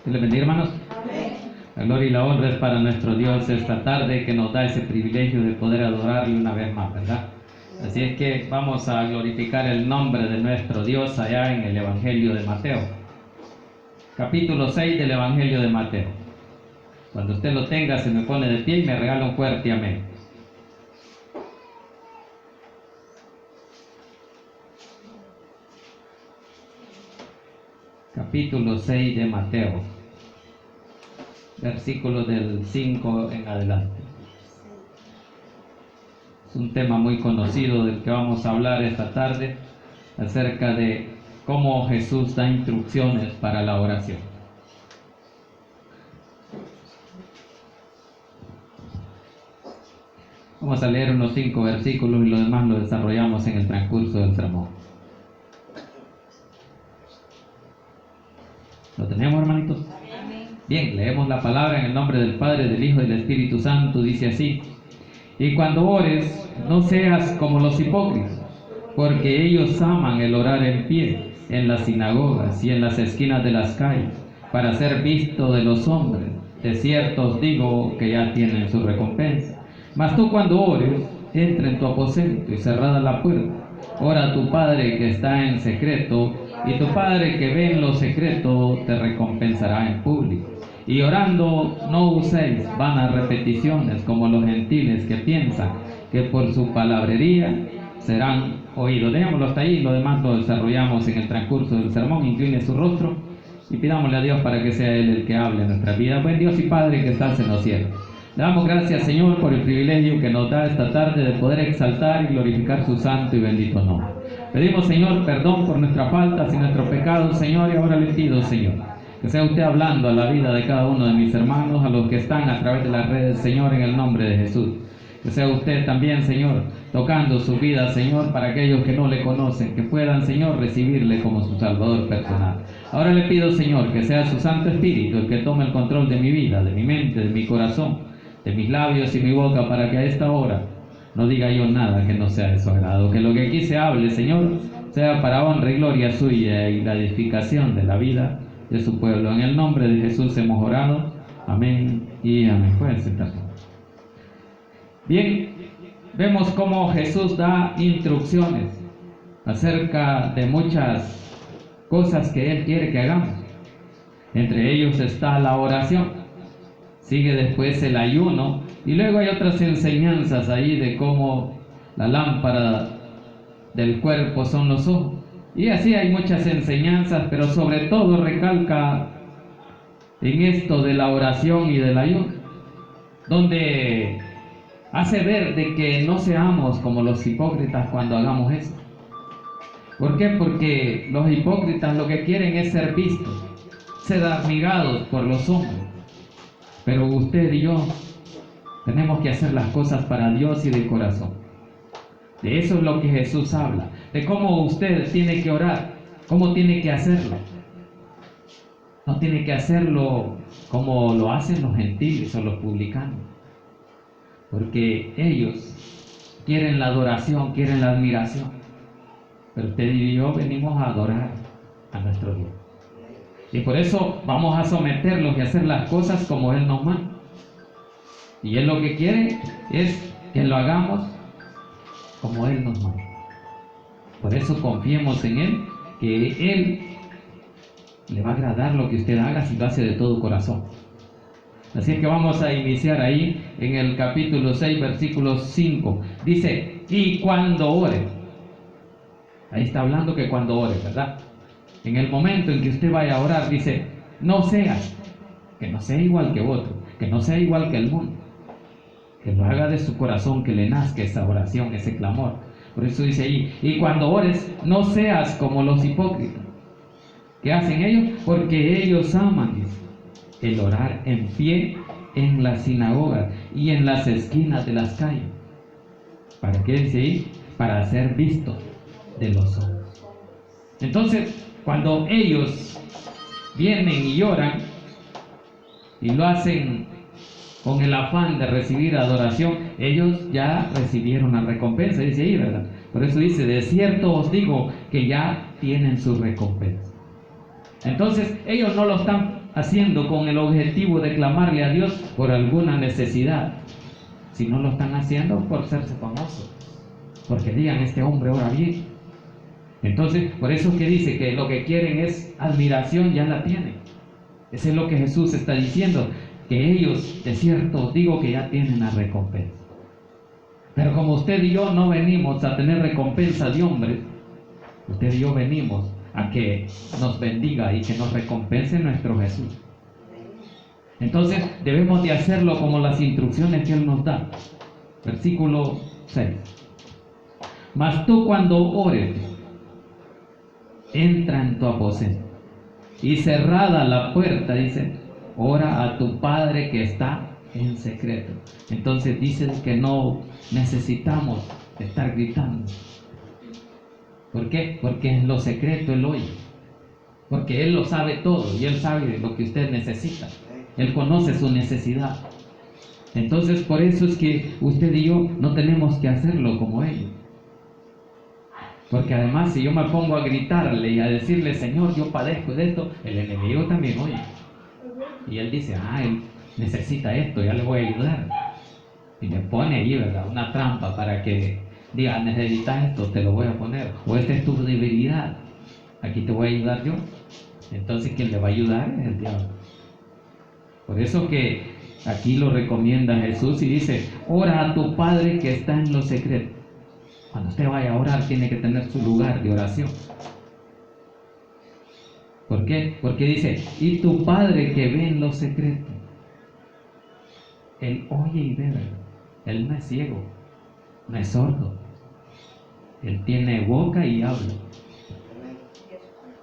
Que les bendiga, hermanos. La gloria y la honra es para nuestro Dios esta tarde, que nos da ese privilegio de poder adorarle una vez más, ¿verdad? Así es que vamos a glorificar el nombre de nuestro Dios allá en el Evangelio de Mateo. Capítulo 6 del Evangelio de Mateo. Cuando usted lo tenga, se me pone de pie y me regala un fuerte amén. Capítulo 6 de Mateo, versículos del 5 en adelante. Es un tema muy conocido del que vamos a hablar esta tarde, acerca de cómo Jesús da instrucciones para la oración. Vamos a leer unos 5 versículos y lo demás lo desarrollamos en el transcurso del sermón. ¿Lo tenemos, hermanitos? Bien, leemos la palabra en el nombre del Padre, del Hijo y del Espíritu Santo. Dice así: y cuando ores, no seas como los hipócritas, porque ellos aman el orar en pie, en las sinagogas y en las esquinas de las calles, para ser visto de los hombres. De cierto os digo que ya tienen su recompensa. Mas tú, cuando ores, entra en tu aposento y cerrada la puerta, ora a tu Padre que está en secreto, y tu Padre que ve en lo secreto te recompensará en público. Y orando no uséis vanas repeticiones como los gentiles, que piensan que por su palabrería serán oídos. Dejémoslo hasta ahí, lo demás lo desarrollamos en el transcurso del sermón. Incline su rostro y pidámosle a Dios para que sea Él el que hable en nuestra vida. Buen Dios y Padre que estás en los cielos, le damos gracias, Señor, por el privilegio que nos da esta tarde de poder exaltar y glorificar su santo y bendito nombre. Pedimos, Señor, perdón por nuestras faltas y nuestros pecados, Señor, y ahora le pido, Señor, que sea usted hablando a la vida de cada uno de mis hermanos, a los que están a través de las redes, Señor, en el nombre de Jesús. Que sea usted también, Señor, tocando su vida, Señor, para aquellos que no le conocen, que puedan, Señor, recibirle como su Salvador personal. Ahora le pido, Señor, que sea su Santo Espíritu el que tome el control de mi vida, de mi mente, de mi corazón, de mis labios y mi boca, para que a esta hora no diga yo nada que no sea de su agrado. Que lo que aquí se hable, Señor, sea para honra y gloria suya y la edificación de la vida de su pueblo. En el nombre de Jesús hemos orado. Amén y amén. Pueden sentarse. Bien, vemos cómo Jesús da instrucciones acerca de muchas cosas que Él quiere que hagamos. Entre ellos está la oración. Sigue después el ayuno, y luego hay otras enseñanzas ahí de cómo la lámpara del cuerpo son los ojos. Y así hay muchas enseñanzas, pero sobre todo recalca en esto de la oración y del ayuno, donde hace ver de que no seamos como los hipócritas cuando hagamos esto. ¿Por qué? Porque los hipócritas lo que quieren es ser vistos, ser admirados por los hombres. Pero usted y yo tenemos que hacer las cosas para Dios y de corazón. De eso es lo que Jesús habla, de cómo usted tiene que orar, cómo tiene que hacerlo. No tiene que hacerlo como lo hacen los gentiles o los publicanos, porque ellos quieren la adoración, quieren la admiración. Pero usted y yo venimos a adorar a nuestro Dios. Y por eso vamos a someterlos y hacer las cosas como Él nos manda. Y Él lo que quiere es que lo hagamos como Él nos manda. Por eso confiemos en Él, que Él le va a agradar lo que usted haga si lo hace de todo corazón. Así es que vamos a iniciar ahí en el capítulo 6, versículo 5. Dice: y cuando ore. Ahí está hablando que cuando ore, ¿verdad? En el momento en que usted vaya a orar, dice: no seas, que no sea igual que otro, que no sea igual que el mundo, que lo haga de su corazón, que le nazca esa oración, ese clamor. Por eso dice ahí: y cuando ores, no seas como los hipócritas. ¿Qué hacen ellos? Porque ellos aman, dice, el orar en pie en las sinagogas y en las esquinas de las calles. ¿Para qué dice ahí? Para ser vistos de los hombres. Entonces, cuando ellos vienen y oran y lo hacen con el afán de recibir adoración, ellos ya recibieron la recompensa, dice ahí, ¿verdad? Por eso dice: de cierto os digo que ya tienen su recompensa. Entonces ellos no lo están haciendo con el objetivo de clamarle a Dios por alguna necesidad, si no lo están haciendo por serse famosos, porque digan, este hombre ora bien. Entonces, por eso que dice que lo que quieren es admiración, ya la tienen. Eso es lo que Jesús está diciendo, que ellos, de cierto, digo que ya tienen la recompensa. Pero como usted y yo no venimos a tener recompensa de hombres, usted y yo venimos a que nos bendiga y que nos recompense nuestro Jesús. Entonces debemos de hacerlo como las instrucciones que Él nos da. Versículo 6. Mas tú cuando ores, entra en tu aposento y cerrada la puerta, dice, ora a tu Padre que está en secreto. Entonces dicen que no necesitamos estar gritando. ¿Por qué? Porque en lo secreto Él oye. Porque Él lo sabe todo y Él sabe lo que usted necesita. Él conoce su necesidad. Entonces por eso es que usted y yo no tenemos que hacerlo como ellos. Porque además si yo me pongo a gritarle y a decirle, Señor, yo padezco de esto, el enemigo también oye. Y él dice, él necesita esto, ya le voy a ayudar. Y me pone ahí, ¿verdad? Una trampa para que diga, necesitas esto, te lo voy a poner. O esta es tu debilidad, aquí te voy a ayudar yo. Entonces quien le va a ayudar es el diablo. Por eso que aquí lo recomienda Jesús y dice, ora a tu Padre que está en lo secreto. Cuando usted vaya a orar tiene que tener su lugar de oración. ¿Por qué? Porque dice, y tu Padre que ve en lo secreto. Él oye y ve, ¿verdad? Él no es ciego, no es sordo. Él tiene boca y habla.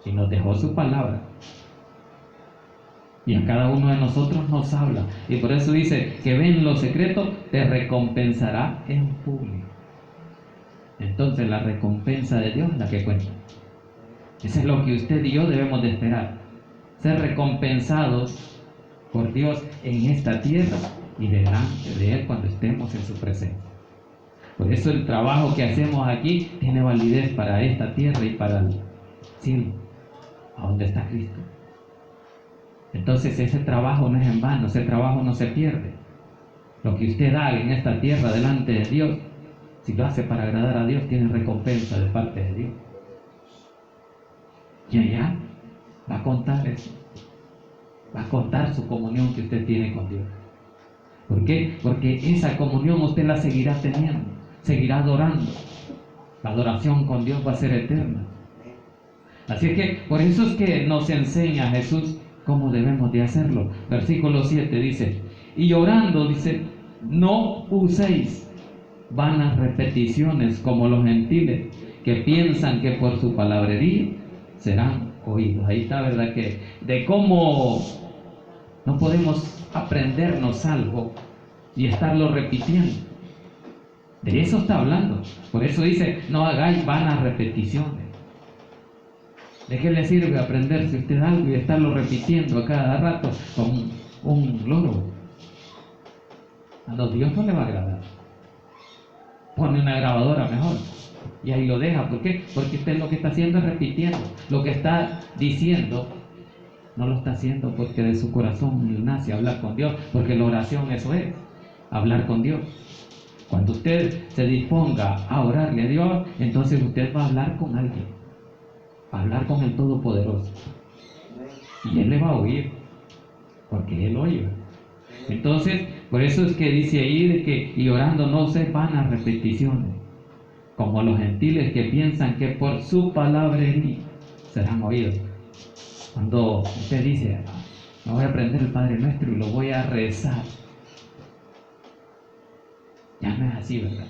Y nos dejó su palabra. Y a cada uno de nosotros nos habla. Y por eso dice que ve en lo secreto, te recompensará en público. Entonces la recompensa de Dios es la que cuenta. Eso es lo que usted y yo debemos de esperar. Ser recompensados por Dios en esta tierra y delante de Él cuando estemos en su presencia. Por eso el trabajo que hacemos aquí tiene validez para esta tierra y para el cielo, a donde está Cristo. Entonces ese trabajo no es en vano, ese trabajo no se pierde. Lo que usted haga en esta tierra delante de Dios, si lo hace para agradar a Dios, tiene recompensa de parte de Dios. Y allá va a contar eso. Va a contar su comunión que usted tiene con Dios. ¿Por qué? Porque esa comunión usted la seguirá teniendo, seguirá adorando. La adoración con Dios va a ser eterna. Así es que por eso es que nos enseña Jesús cómo debemos de hacerlo. Versículo 7 dice, y orando, dice, no uséis vanas repeticiones como los gentiles que piensan que por su palabrería serán oídos. Ahí está, ¿verdad? Que de cómo no podemos aprendernos algo y estarlo repitiendo. De eso está hablando. Por eso dice, no hagáis vanas repeticiones. ¿De qué le sirve aprenderse usted algo y estarlo repitiendo a cada rato como un loro? A Dios no le va a agradar. Pone una grabadora mejor y ahí lo deja. ¿Por qué? Porque usted lo que está haciendo es repitiendo. Lo que está diciendo no lo está haciendo porque de su corazón nace hablar con Dios. Porque la oración eso es, hablar con Dios. Cuando usted se disponga a orarle a Dios, entonces usted va a hablar con alguien. Hablar con el Todopoderoso y Él le va a oír porque Él oye. Entonces por eso es que dice ahí de que y orando no se van a repeticiones como los gentiles que piensan que por su palabrería serán oídos. Cuando usted dice, me voy a aprender el Padre Nuestro y lo voy a rezar, ya no es así, ¿verdad?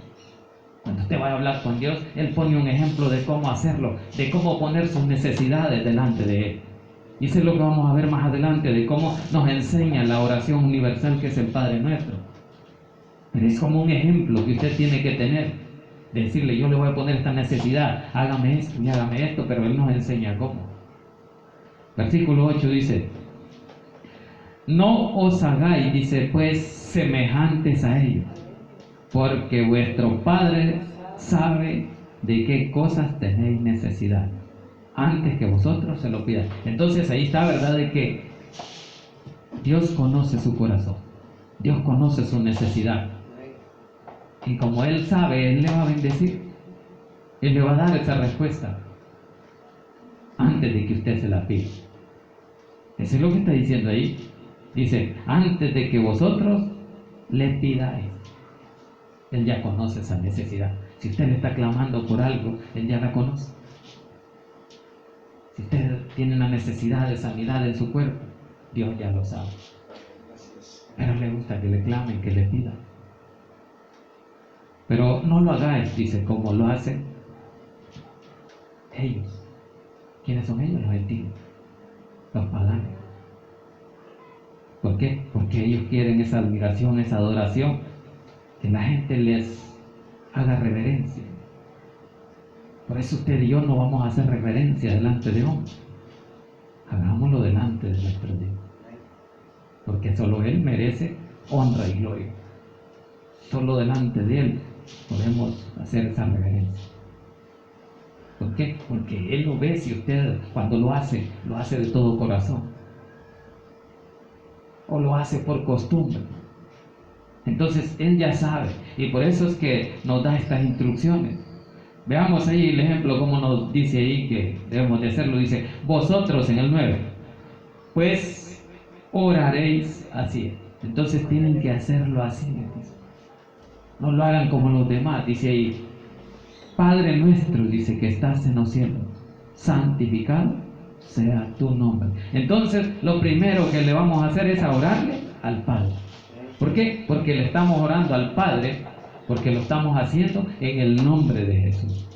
Cuando usted va a hablar con Dios, Él pone un ejemplo de cómo hacerlo, de cómo poner sus necesidades delante de Él. Y eso es lo que vamos a ver más adelante, de cómo nos enseña la oración universal que es el Padre Nuestro. Pero es como un ejemplo que usted tiene que tener, de decirle, yo le voy a poner esta necesidad, hágame esto y hágame esto, pero Él nos enseña cómo. Versículo 8 dice, no os hagáis, dice, pues semejantes a ellos, porque vuestro Padre sabe de qué cosas tenéis necesidad, antes que vosotros se lo pidáis. Entonces ahí está, ¿verdad? De que Dios conoce su corazón, Dios conoce su necesidad. Y como Él sabe, Él le va a bendecir, Él le va a dar esa respuesta antes de que usted se la pida. Eso es lo que está diciendo ahí. Dice, antes de que vosotros le pidáis. Él ya conoce esa necesidad. Si usted le está clamando por algo, Él ya la conoce. Si usted tiene una necesidad de sanidad en su cuerpo, Dios ya lo sabe. Pero le gusta que le clamen, que le pidan. Pero no lo hagáis, dice, como lo hacen ellos. ¿Quiénes son ellos? Los gentiles, los paganos. ¿Por qué? Porque ellos quieren esa admiración, esa adoración, que la gente les haga reverencia. Por eso usted y yo no vamos a hacer reverencia delante de hombres. Hagámoslo delante de nuestro Dios. Porque solo Él merece honra y gloria. Solo delante de Él podemos hacer esa reverencia. ¿Por qué? Porque Él lo ve, si usted cuando lo hace de todo corazón. O lo hace por costumbre. Entonces Él ya sabe. Y por eso es que nos da estas instrucciones. Veamos ahí el ejemplo, como nos dice ahí que debemos de hacerlo. Dice, vosotros en el 9, pues oraréis así. Entonces tienen que hacerlo así. Dice. No lo hagan como los demás. Dice ahí, Padre nuestro, dice, que estás en los cielos, santificado sea tu nombre. Entonces lo primero que le vamos a hacer es a orarle al Padre. ¿Por qué? Porque le estamos orando al Padre, porque lo estamos haciendo en el nombre de Jesús.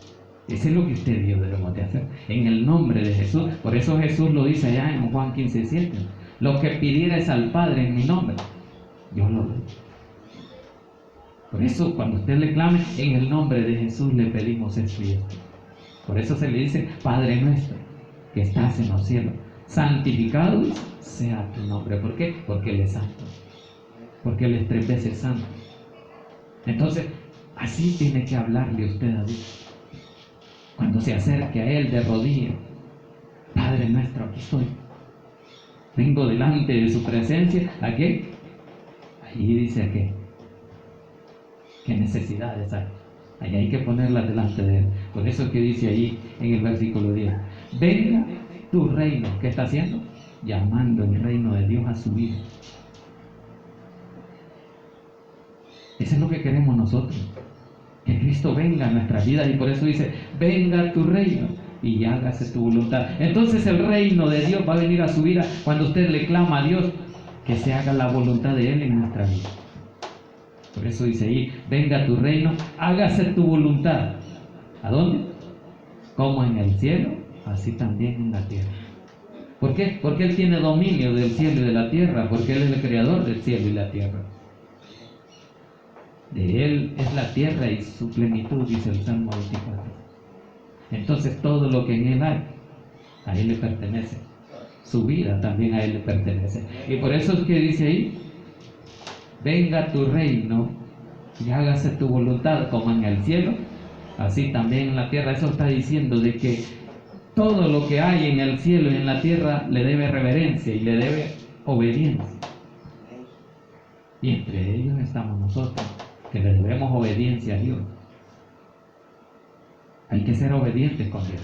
Eso es lo que usted y yo debemos de hacer, en el nombre de Jesús. Por eso Jesús lo dice allá en Juan 15:7. Lo que pidieres al Padre en mi nombre, yo lo doy. Por eso cuando usted le clame, en el nombre de Jesús le pedimos esto y esto. Por eso se le dice, Padre nuestro, que estás en los cielos, santificado sea tu nombre. ¿Por qué? Porque Él es santo. Porque Él es 3 veces santo. Entonces, así tiene que hablarle usted a Dios. Cuando se acerque a Él de rodillas, Padre nuestro, aquí estoy. Vengo delante de su presencia. ¿A qué? Ahí dice a qué. ¿Qué necesidades hay? Ahí hay que ponerlas delante de Él. Por eso es que dice ahí en el versículo 10. Venga tu reino. ¿Qué está haciendo? Llamando el reino de Dios a su vida. Eso es lo que queremos nosotros. Que Cristo venga a nuestra vida. Y por eso dice, venga tu reino y hágase tu voluntad. Entonces el reino de Dios va a venir a su vida cuando usted le clama a Dios que se haga la voluntad de Él en nuestra vida. Por eso dice ahí, venga tu reino, hágase tu voluntad. ¿A dónde? Como en el cielo, así también en la tierra. ¿Por qué? Porque Él tiene dominio del cielo y de la tierra, porque Él es el creador del cielo y la tierra. De Él es la tierra y su plenitud, dice el Salmo 24. Entonces todo lo que en Él hay, a Él le pertenece. Su vida también a Él le pertenece. Y por eso es que dice ahí, venga tu reino y hágase tu voluntad como en el cielo, así también en la tierra. Eso está diciendo de que todo lo que hay en el cielo y en la tierra le debe reverencia y le debe obediencia. Y entre ellos estamos nosotros, que le debemos obediencia a Dios. Hay que ser obedientes con Dios.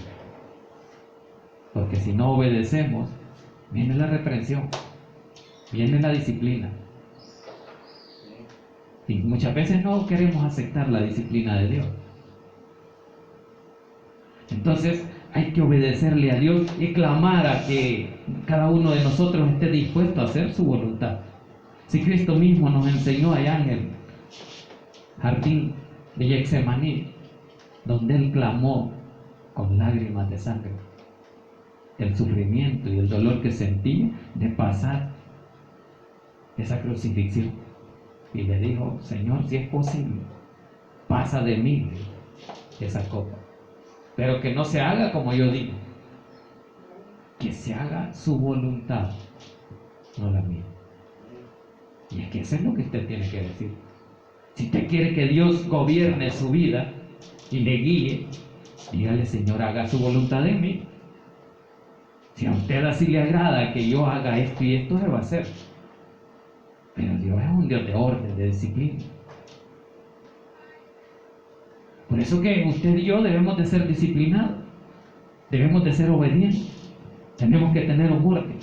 Porque si no obedecemos, viene la reprensión, viene la disciplina. Y muchas veces no queremos aceptar la disciplina de Dios. Entonces hay que obedecerle a Dios y clamar a que cada uno de nosotros esté dispuesto a hacer su voluntad. Si Cristo mismo nos enseñó allá en el jardín de Getsemaní, donde Él clamó con lágrimas de sangre el sufrimiento y el dolor que sentía de pasar esa crucifixión. Y le dijo, Señor, si es posible, pasa de mí esa copa. Pero que no se haga como yo digo. Que se haga su voluntad, no la mía. Y es que eso es lo que usted tiene que decir. Si usted quiere que Dios gobierne su vida y le guíe, dígale, Señor, haga su voluntad en mí. Si a usted así le agrada que yo haga esto y esto, se va a hacer. Pero Dios es un Dios de orden, de disciplina. Por eso que usted y yo debemos de ser disciplinados, debemos de ser obedientes, tenemos que tener un orden.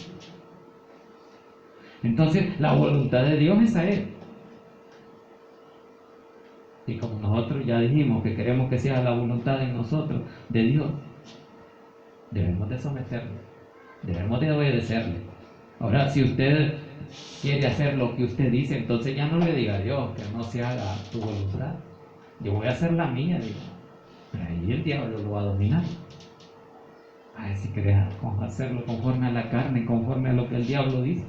Entonces, la voluntad de Dios es a Él. Y como nosotros ya dijimos que queremos que sea la voluntad en nosotros, de Dios, debemos de someternos, debemos de obedecerle. Ahora, si usted quiere hacer lo que usted dice, entonces ya no le diga a Dios que no se haga tu voluntad. Yo voy a hacer la mía, digo. Pero ahí el diablo lo va a dominar. A ver si querés hacerlo conforme a la carne, conforme a lo que el diablo dice.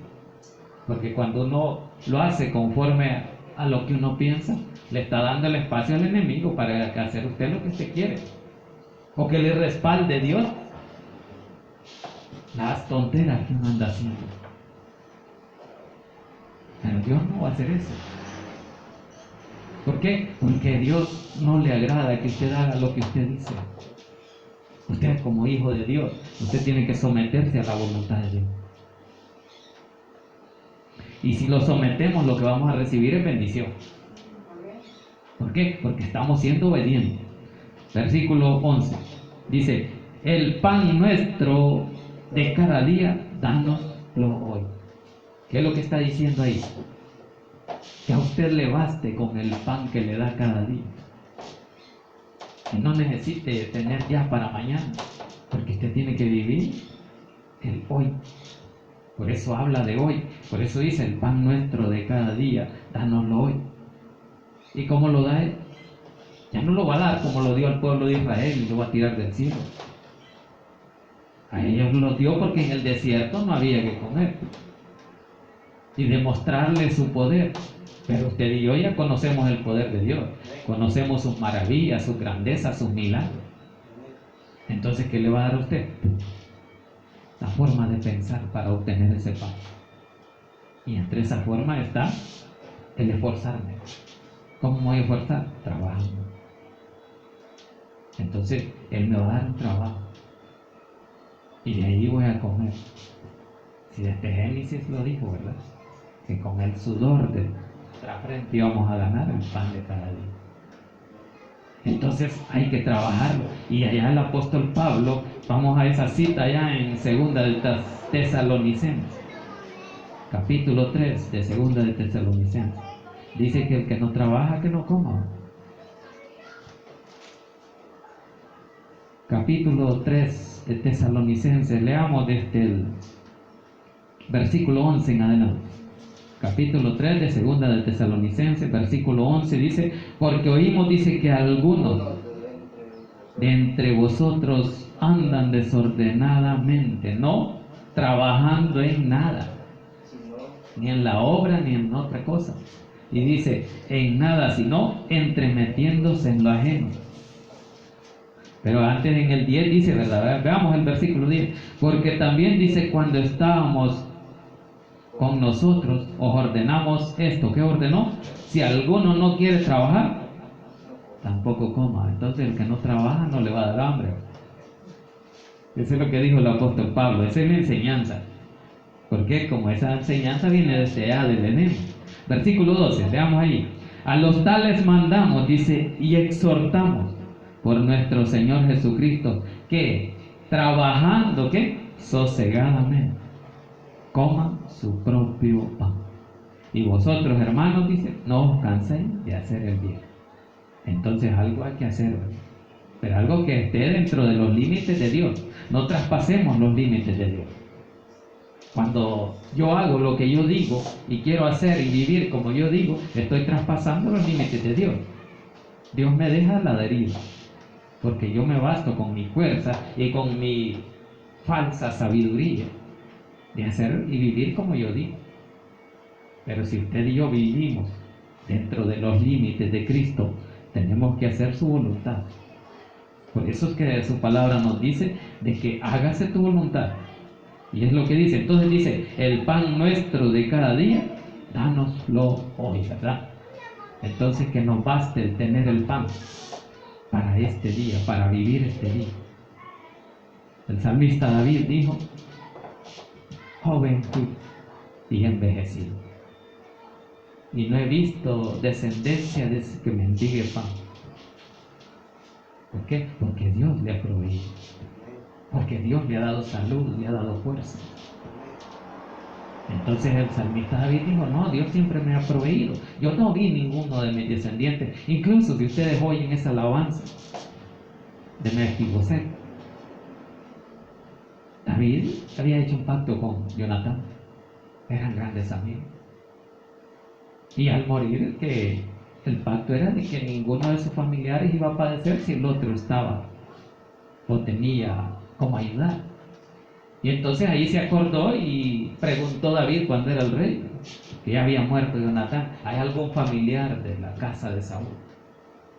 Porque cuando uno lo hace conforme a lo que uno piensa, le está dando el espacio al enemigo para hacer usted lo que usted quiere. O que le respalde Dios las tonteras que uno anda haciendo. Pero Dios no va a hacer eso. ¿Por qué? Porque a Dios no le agrada que usted haga lo que usted dice. Usted como hijo de Dios, usted tiene que someterse a la voluntad de Dios. Y si lo sometemos, lo que vamos a recibir es bendición. ¿Por qué? Porque estamos siendo obedientes. Versículo 11. Dice, el pan nuestro de cada día, dánoslo hoy. ¿Qué es lo que está diciendo ahí? Que a usted le baste con el pan que le da cada día. Que no necesite tener ya para mañana, porque usted tiene que vivir el hoy. Por eso habla de hoy, por eso dice el pan nuestro de cada día, dánoslo hoy. ¿Y cómo lo da Él? Ya no lo va a dar como lo dio al pueblo de Israel y lo va a tirar del cielo. A ellos lo dio porque en el desierto no había que comer y demostrarle su poder. Pero usted y yo ya conocemos el poder de Dios, conocemos sus maravillas, sus grandezas, sus milagros. Entonces, ¿qué le va a dar a usted? La forma de pensar para obtener ese pan. Y entre esa forma está el esforzarme. ¿Cómo me voy a esforzar? Trabajando. Entonces, Él me va a dar un trabajo. Y de ahí voy a comer. Si desde Génesis lo dijo, ¿verdad? Que con el sudor de nuestra frente íbamos a ganar el pan de cada día. Entonces hay que trabajarlo. Y allá el apóstol Pablo, vamos a esa cita allá en segunda de Tesalonicenses, capítulo 3 de segunda de Tesalonicenses. Dice que el que no trabaja, que no coma. Capítulo 3 de Tesalonicenses, leamos desde el versículo 11 en adelante. Capítulo 3 de segunda de Tesalonicenses, versículo 11 dice, porque oímos, dice, que algunos de entre vosotros andan desordenadamente, no trabajando en nada, ni en la obra ni en otra cosa. Y dice, en nada, sino entremetiéndose en lo ajeno. Pero antes en el 10 dice, ¿verdad? Veamos el versículo 10, porque también dice, cuando estábamos con nosotros, os ordenamos esto. ¿Qué ordenó? Si alguno no quiere trabajar, tampoco coma. Entonces el que no trabaja no le va a dar hambre. Eso es lo que dijo el apóstol Pablo. Esa es la enseñanza. Porque como esa enseñanza viene desde allá del enemigo. Versículo 12, veamos ahí. A los tales mandamos, dice, y exhortamos por nuestro Señor Jesucristo, que trabajando, ¿qué? Sosegadamente coman su propio pan. Y vosotros, hermanos, dice, no os canséis de hacer el bien. Entonces algo hay que hacer, ¿verdad? Pero algo que esté dentro de los límites de Dios. No traspasemos los límites de Dios. Cuando yo hago lo que yo digo y quiero hacer y vivir como yo digo, estoy traspasando los límites de Dios. Dios me deja la deriva, porque yo me basto con mi fuerza y con mi falsa sabiduría de hacer y vivir como yo digo. Pero si usted y yo vivimos dentro de los límites de Cristo, tenemos que hacer su voluntad. Por eso es que su palabra nos dice de que hágase tu voluntad. Y es lo que dice. Entonces dice, el pan nuestro de cada día, dánoslo hoy, ¿verdad? Entonces que nos baste el tener el pan para este día, para vivir este día. El salmista David dijo, joven fui y envejecido. y no he visto descendencia de ese que mendigue pan. ¿Por qué? Porque Dios le ha proveído. Porque Dios le ha dado salud, le ha dado fuerza. Entonces el salmista David dijo, no, Dios siempre me ha proveído. Yo no vi ninguno de mis descendientes. Incluso si ustedes oyen esa alabanza de Mefiboset, David había hecho un pacto con Jonatán. Eran grandes amigos. Y al morir, que el pacto era de que ninguno de sus familiares iba a padecer si el otro estaba o tenía como ayudar. Y entonces ahí se acordó y preguntó David cuando era el rey, que ya había muerto Jonatán, ¿hay algún familiar de la casa de Saúl?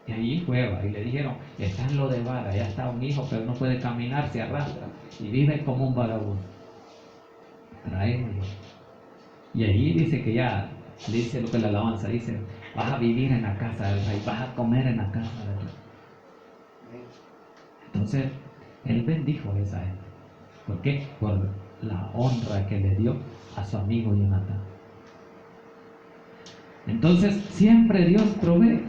Y allí fue y le dijeron, está en Lodebar, allá está un hijo, pero no puede caminar, se arrastra y vive como un vagabundo. Tráemelo. Y allí dice que ya, le dice lo que la alabanza dice, vas a vivir en la casa del rey, vas a comer en la casa del rey. Entonces, él bendijo a esa gente. ¿Por qué? Por la honra que le dio a su amigo Jonatán. Entonces, siempre Dios provee,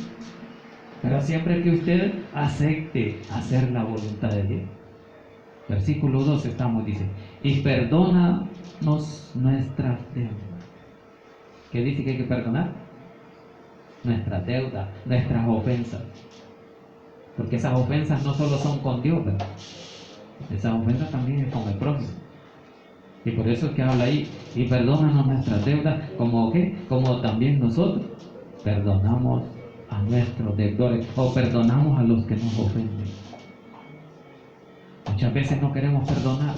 pero siempre que usted acepte hacer la voluntad de Dios. Versículo 2 estamos, dice, y perdónanos nuestras deudas. ¿Qué dice que hay que perdonar? Nuestras deudas, nuestras ofensas. Porque esas ofensas no solo son con Dios, ¿verdad? Esas ofensas también es con el prójimo. Y por eso es que habla ahí, y perdónanos nuestras deudas, como ¿qué? Como también nosotros perdonamos a nuestros deudores, o perdonamos a los que nos ofenden. Muchas veces no queremos perdonar,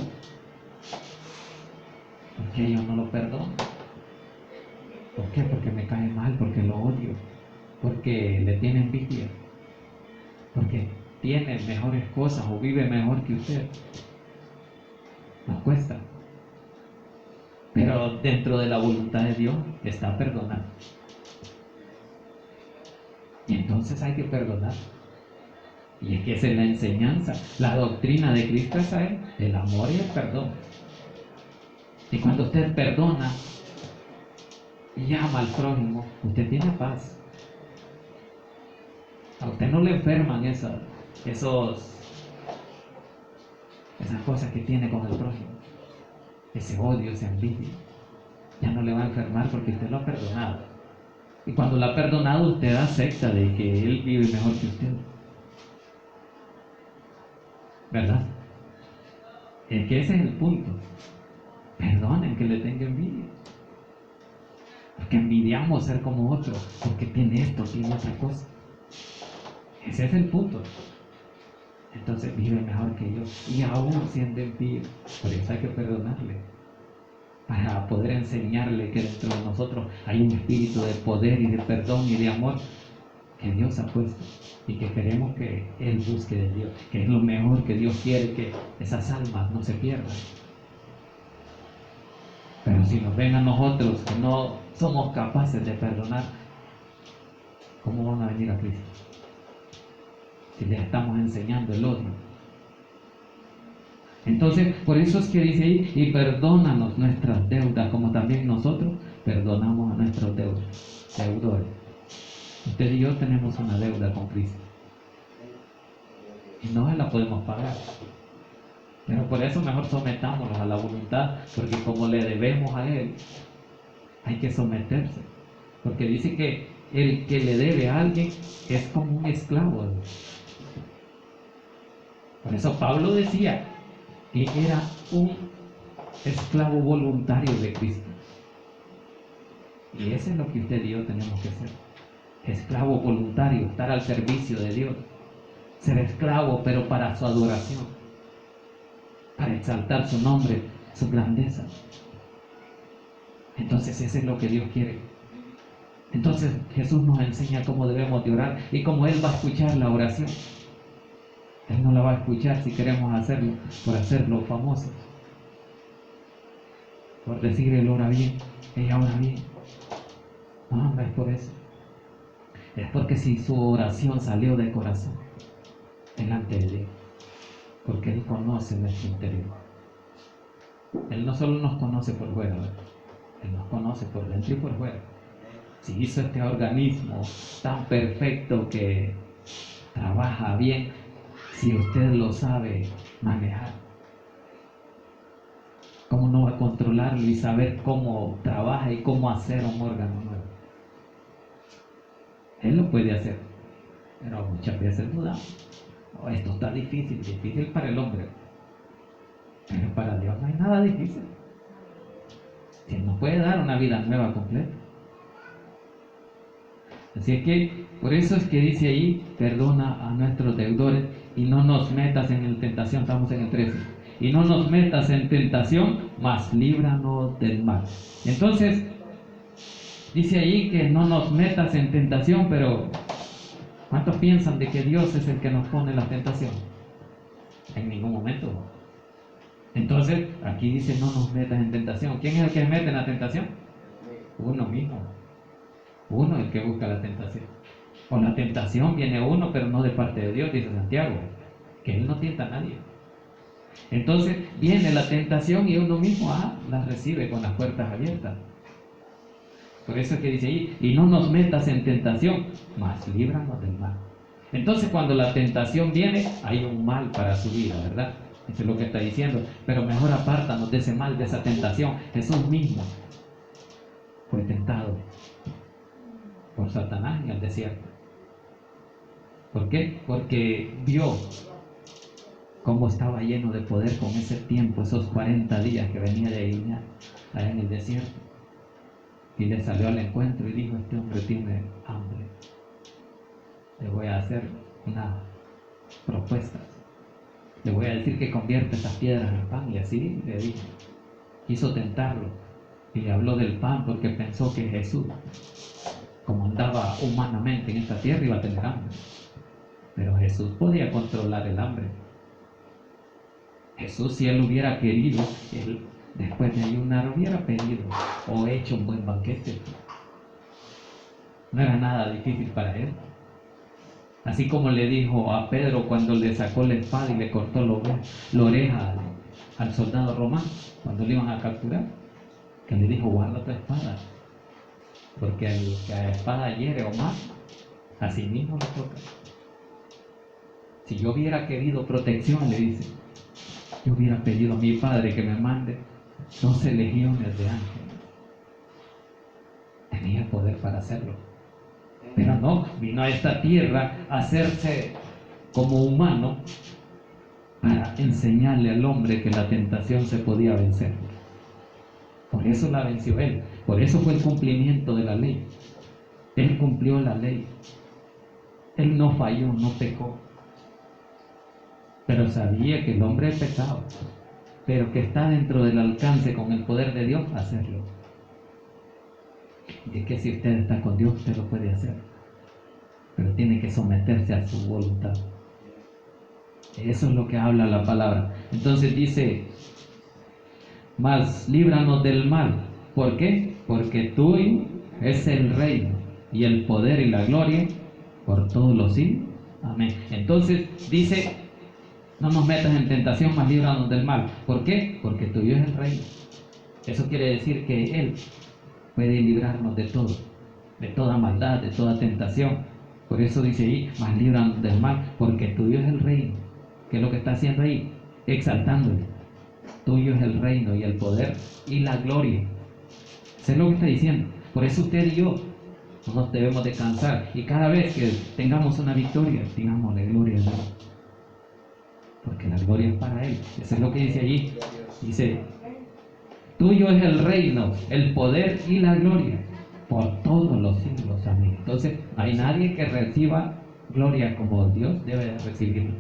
porque ellos no lo perdonan. ¿Por qué? Porque me cae mal, porque lo odio, porque le tiene envidia, porque tiene mejores cosas o vive mejor que usted. Nos cuesta. Pero dentro de la voluntad de Dios está perdonar. Y entonces hay que perdonar. Y es que esa es la enseñanza. La doctrina de Cristo es el amor y el perdón. Y cuando usted perdona y ama al prójimo, usted tiene paz. A usted no le enferman esas cosas que tiene con el prójimo. Ese odio, esa envidia. Ya no le va a enfermar porque usted lo ha perdonado. Y cuando lo ha perdonado, usted acepta de que él vive mejor que usted. ¿Verdad? Es que ese es el punto. Perdonen que le tenga envidia. Porque envidiamos ser como otro, porque tiene esto, tiene otra cosa. Ese es el punto. Entonces vive mejor que yo. Y aún siendo impío. Por eso hay que perdonarle. Para poder enseñarle que dentro de nosotros hay un espíritu de poder y de perdón y de amor que Dios ha puesto. Y que queremos que Él busque de Dios. Que es lo mejor que Dios quiere, que esas almas no se pierdan. Pero si nos ven a nosotros que no somos capaces de perdonar, ¿cómo van a venir a Cristo? Si les estamos enseñando el odio. Entonces, por eso es que dice ahí, y perdónanos nuestras deudas, como también nosotros perdonamos a nuestros deudores. Usted y yo tenemos una deuda con Cristo. Y no la podemos pagar. Pero por eso mejor sometámonos a la voluntad, porque como le debemos a Él, hay que someterse. Porque dice que el que le debe a alguien es como un esclavo. Por eso Pablo decía que era un esclavo voluntario de Cristo. Y eso es lo que usted y yo tenemos que ser. Esclavo voluntario, estar al servicio de Dios. Ser esclavo, pero para su adoración. Para exaltar su nombre, su grandeza. Entonces eso es lo que Dios quiere. Entonces Jesús nos enseña cómo debemos de orar y cómo Él va a escuchar la oración. Él no la va a escuchar si queremos hacerlo, por hacerlo famoso. Por decir Él ora bien, ella ora bien. No es por eso. Es porque si su oración salió de corazón, delante de Dios. Porque Él conoce nuestro interior. Él no solo nos conoce por fuera, ¿verdad? Él nos conoce por dentro y por fuera. si hizo este organismo tan perfecto que trabaja bien, si usted lo sabe manejar, ¿cómo no va a controlarlo y saber cómo trabaja y cómo hacer un órgano nuevo? Él lo puede hacer, pero muchas veces dudamos. Oh, esto está difícil para el hombre, pero para Dios no hay nada difícil. Él nos puede dar una vida nueva completa. Así es que, por eso es que dice ahí, perdona a nuestros deudores y no nos metas en tentación. Estamos en el 13. Y no nos metas en tentación, mas líbranos del mal. Entonces, dice ahí que no nos metas en tentación, pero ¿cuántos piensan de que Dios es el que nos pone la tentación? En ningún momento. Entonces, aquí dice no nos metas en tentación. ¿Quién es el que mete en la tentación? Uno mismo. Uno el que busca la tentación. Con la tentación viene uno, pero no de parte de Dios, dice Santiago, que Él no tienta a nadie. Entonces viene la tentación y uno mismo la recibe con las puertas abiertas. Por eso es que dice ahí, y no nos metas en tentación, mas líbranos del mal. Entonces cuando la tentación viene, hay un mal para su vida, ¿verdad? Eso es lo que está diciendo. Pero mejor apártanos de ese mal, de esa tentación. Jesús mismo fue tentado por Satanás en el desierto. ¿Por qué? Porque vio cómo estaba lleno de poder con ese tiempo, esos 40 días que venía de ayunar allá en el desierto. Y le salió al encuentro y dijo, este hombre tiene hambre. Le voy a hacer una propuesta. Le voy a decir que convierte esas piedras en pan. Y así le dijo. Quiso tentarlo. Y le habló del pan porque pensó que Jesús, como andaba humanamente en esta tierra, iba a tener hambre. Pero Jesús podía controlar el hambre. Jesús, si Él hubiera querido, Él después de ayunar hubiera pedido o hecho un buen banquete. No era nada difícil para Él. Así como le dijo a Pedro cuando le sacó la espada y le cortó la oreja al soldado romano, cuando le iban a capturar, que le dijo, guarda tu espada, porque el que a espada hiere o mata, a sí mismo lo toca. Si yo hubiera querido protección, le dice, yo hubiera pedido a mi Padre que me mande 12 legiones de ángeles. Tenía el poder para hacerlo. Pero no, vino a esta tierra a hacerse como humano para enseñarle al hombre que la tentación se podía vencer. Por eso la venció Él. Por eso fue el cumplimiento de la ley. Él cumplió la ley. Él no falló, no pecó. Pero sabía que el hombre pecaba, pero que está dentro del alcance con el poder de Dios hacerlo. Y es que si usted está con Dios, usted lo puede hacer, pero tiene que someterse a su voluntad. Eso es lo que habla la palabra. Entonces dice, mas líbranos del mal. ¿Por qué? Porque tuyo es el reino y el poder y la gloria por todos los siglos. Amén. Entonces dice, no nos metas en tentación, mas líbranos del mal. ¿Por qué? Porque tuyo es el reino. Eso quiere decir que Él puede librarnos de todo, de toda maldad, de toda tentación. Por eso dice ahí, mas líbranos del mal, porque tuyo es el reino. ¿Qué es lo que está haciendo ahí? Exaltándole. Tuyo es el reino y el poder y la gloria. Eso es lo que está diciendo. Por eso usted y yo no nos debemos de cansar. Y cada vez que tengamos una victoria, digámosle gloria a Dios. Porque la gloria es para Él. Eso es lo que dice allí. Dice, tuyo es el reino, el poder y la gloria por todos los siglos. Amén. Entonces, no hay nadie que reciba gloria como Dios debe de recibirla.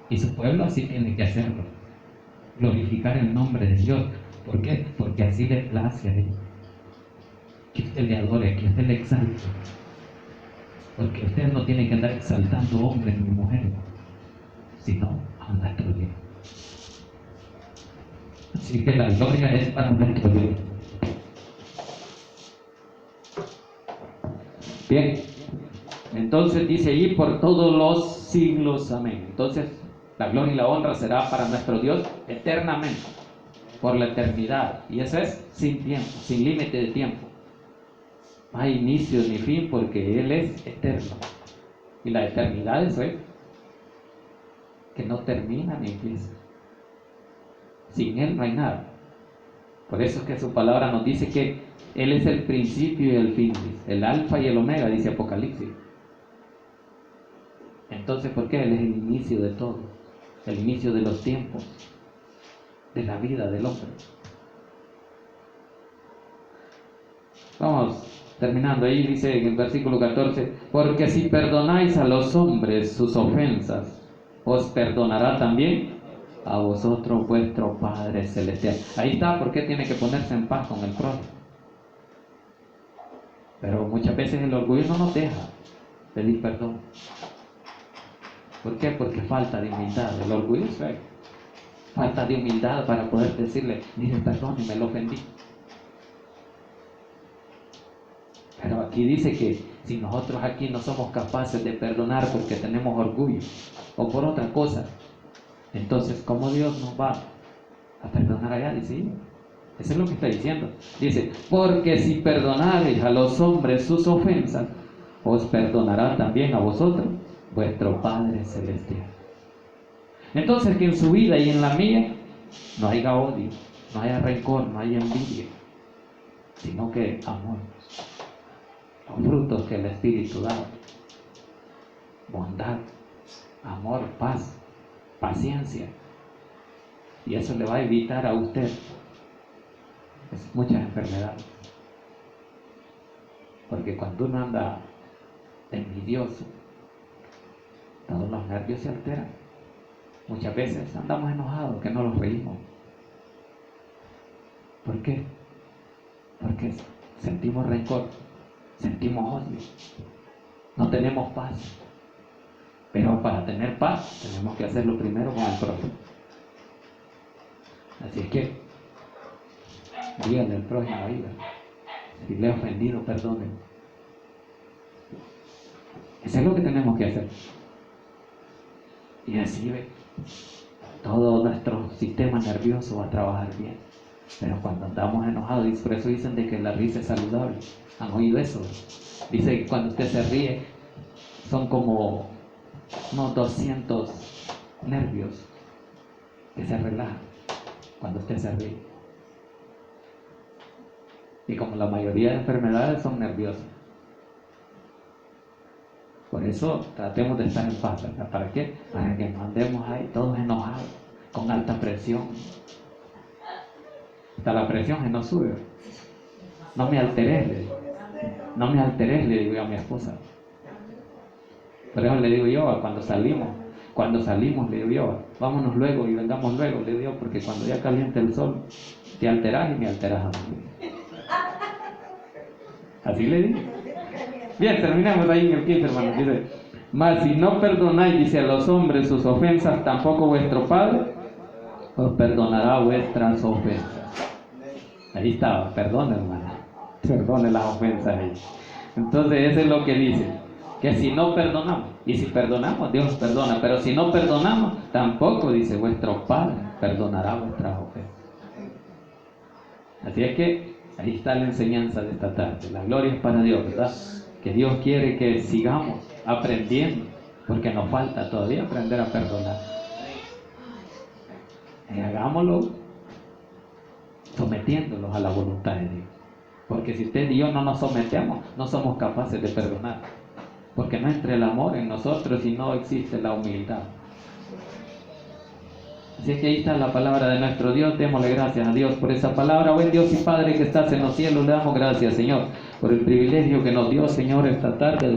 Y su pueblo así tiene que hacerlo. Glorificar el nombre de Dios. ¿Por qué? Porque así le place a Él. Que usted le adore, que usted le exalte. Porque usted no tiene que andar exaltando hombres ni mujeres, sino a nuestro Dios. Así que la gloria es para nuestro Dios. Bien, entonces dice ahí por todos los siglos, amén. Entonces la gloria y la honra será para nuestro Dios eternamente, por la eternidad. Y eso es sin tiempo, sin límite de tiempo. No hay inicio ni fin porque Él es eterno. Y la eternidad eso es, que no termina ni empieza. Sin Él no hay nada. Por eso es que su palabra nos dice que Él es el principio y el fin, dice, el alfa y el omega, dice Apocalipsis. Entonces, ¿por qué? Él es el inicio de todo, el inicio de los tiempos, de la vida del hombre. Vamos terminando ahí, dice en el versículo 14, porque si perdonáis a los hombres sus ofensas, os perdonará también a vosotros vuestro Padre Celestial. Ahí está, ¿por qué tiene que ponerse en paz con el prójimo? Pero muchas veces el orgullo no nos deja pedir perdón. ¿Por qué? Porque falta de humildad. El orgullo es feo. Falta de humildad para poder decirle, mire, perdón, y me lo ofendí. Pero aquí dice que si nosotros aquí no somos capaces de perdonar porque tenemos orgullo o por otra cosa, entonces ¿cómo Dios nos va a perdonar allá? Dice, eso es lo que está diciendo. Dice, porque si perdonareis a los hombres sus ofensas, os perdonará también a vosotros vuestro Padre Celestial. Entonces que en su vida y en la mía no haya odio, no haya rencor, no haya envidia, sino que amor. Los frutos que el Espíritu da: bondad, amor, paz, paciencia. Y eso le va a evitar a usted muchas enfermedades. Porque cuando uno anda envidioso, todos los nervios se alteran. Muchas veces andamos enojados, que no los reímos. ¿Por qué? Porque sentimos rencor, sentimos odio, no tenemos paz. Pero para tener paz tenemos que hacerlo primero con el prójimo. Así es que díganle al prójimo, oiga, si le he ofendido, perdone. Eso es lo que tenemos que hacer. Y así ve, todo nuestro sistema nervioso va a trabajar bien. Pero cuando andamos enojados, y por eso dicen de que la risa es saludable. ¿Han oído eso? Dice que cuando usted se ríe, son como unos 200 nervios que se relajan cuando usted se ríe. Y como la mayoría de enfermedades son nerviosas. Por eso tratemos de estar en paz, ¿verdad? ¿Para qué? Para que no andemos ahí todos enojados, con alta presión. Hasta la presión se nos sube. No me alteres, le digo. No me alteres, le digo yo a mi esposa. Por eso le digo yo, cuando salimos, le digo yo, vámonos luego y vengamos luego, le digo yo, porque cuando ya caliente el sol, te alteras y me alteras a mí. Así le digo. Bien, terminamos ahí en el 15, hermanos. Dice, mas si no perdonáis, dice, a los hombres sus ofensas, tampoco vuestro Padre os perdonará vuestras ofensas. Ahí está, perdone, hermano. Perdone las ofensas ahí. Entonces, eso es lo que dice. Que si no perdonamos, y si perdonamos, Dios perdona, pero si no perdonamos, tampoco, dice, vuestro Padre perdonará vuestras ofensas. Así es que ahí está la enseñanza de esta tarde. La gloria es para Dios, ¿verdad? Que Dios quiere que sigamos aprendiendo, porque nos falta todavía aprender a perdonar. Y hagámoslo sometiéndolos a la voluntad de Dios. Porque si usted y yo no nos sometemos, no somos capaces de perdonar. Porque no entra el amor en nosotros y no existe la humildad. Así que ahí está la palabra de nuestro Dios. Démosle gracias a Dios por esa palabra. Buen Dios y Padre que estás en los cielos, le damos gracias, Señor, por el privilegio que nos dio, Señor, esta tarde.